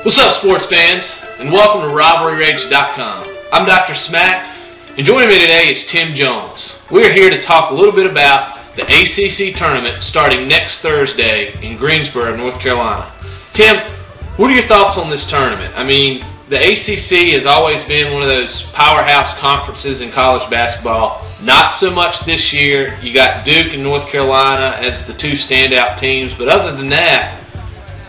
What's up, sports fans, and welcome to RivalryRage.com. I'm Dr. Smack, and joining me today is Tim Jones. We are here to talk a little bit about the ACC Tournament starting next Thursday in Greensboro, North Carolina. Tim, what are your thoughts on this tournament? I mean, the ACC has always been one of those powerhouse conferences in college basketball. Not so much this year. You got Duke and North Carolina as the two standout teams, but other than that,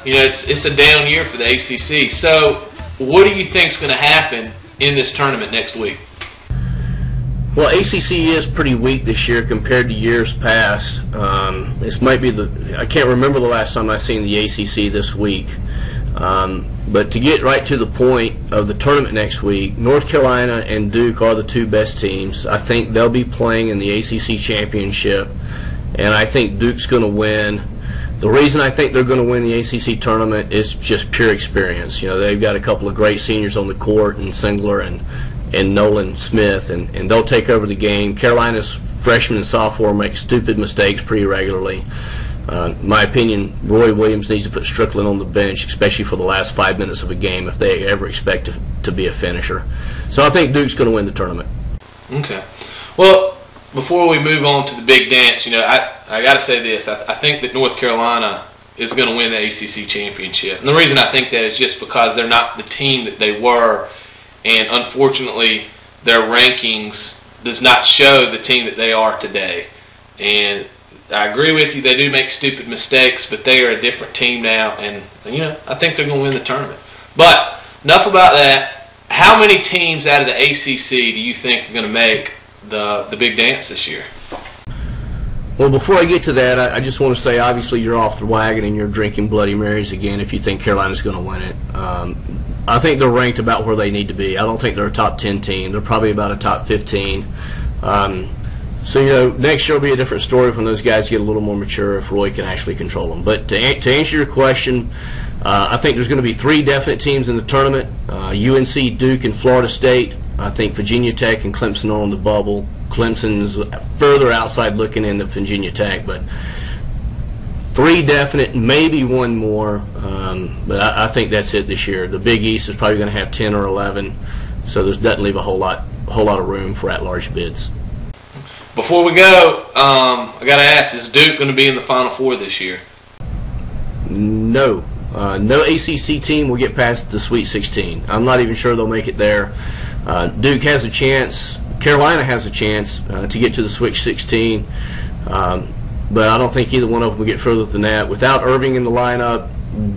you know, it's a down year for the ACC. So what do you think is going to happen in this tournament next week? Well, ACC is pretty weak this year compared to years past. This might be I can't remember the last time I've seen the ACC this week. But to get right to the point of the tournament next week, North Carolina and Duke are the two best teams. I think they'll be playing in the ACC championship, and I think Duke's going to win. The reason I think they're going to win the ACC tournament is just pure experience. You know, they've got a couple of great seniors on the court, and Singler and Nolan Smith, and they'll take over the game. Carolina's freshman and sophomore make stupid mistakes pretty regularly. In my opinion, Roy Williams needs to put Strickland on the bench, especially for the last 5 minutes of a game if they ever expect to be a finisher. So I think Duke's going to win the tournament. Okay. Well, before we move on to the big dance, you know, I got to say this. I think that North Carolina is going to win the ACC championship. And the reason I think that is just because they're not the team that they were, and unfortunately their rankings does not show the team that they are today. And I agree with you, they do make stupid mistakes, but they are a different team now, and you know, I think they're going to win the tournament. But enough about that. How many teams out of the ACC do you think are going to make the big dance this year? Well, before I get to that, I just want to say, obviously, you're off the wagon and you're drinking Bloody Marys again if you think Carolina's going to win it. I think they're ranked about where they need to be. I don't think they're a top 10 team. They're probably about a top 15. So, you know, next year will be a different story when those guys get a little more mature, if Roy can actually control them. But to answer your question, I think there's going to be 3 definite teams in the tournament: UNC, Duke, and Florida State. I think Virginia Tech and Clemson are on the bubble. Clemson's further outside looking in than Virginia Tech, but 3 definite, maybe 1 more. But I think that's it this year. The Big East is probably going to have 10 or 11, so there doesn't leave a whole lot of room for at-large bids. Before we go, I got to ask, is Duke going to be in the Final Four this year? No. No ACC team will get past the Sweet 16. I'm not even sure they'll make it there. Duke has a chance. Carolina has a chance to get to the Sweet 16. But I don't think either one of them will get further than that. Without Irving in the lineup,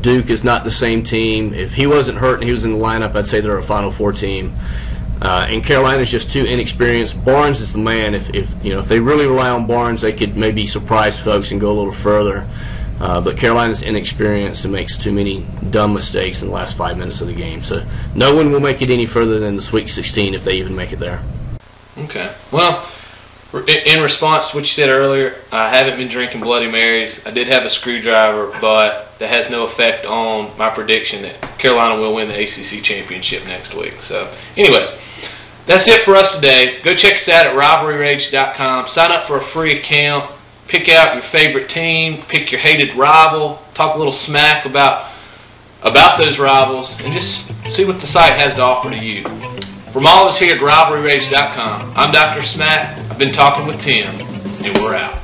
Duke is not the same team. If he wasn't hurt and he was in the lineup, I'd say they're a Final Four team. And Carolina's just too inexperienced. Barnes is the man. If they really rely on Barnes, they could maybe surprise folks and go a little further. But Carolina's inexperienced and makes too many dumb mistakes in the last 5 minutes of the game. So no one will make it any further than the Sweet 16 if they even make it there. Okay. Well, in response to what you said earlier, I haven't been drinking Bloody Marys. I did have a screwdriver, but that has no effect on my prediction that Carolina will win the ACC championship next week. So, anyways, that's it for us today. Go check us out at RivalryRage.com. Sign up for a free account. Pick out your favorite team. Pick your hated rival. Talk a little smack about those rivals, and just see what the site has to offer to you. From all of us here at RivalryRage.com, I'm Dr. Smack. I've been talking with Tim, and we're out.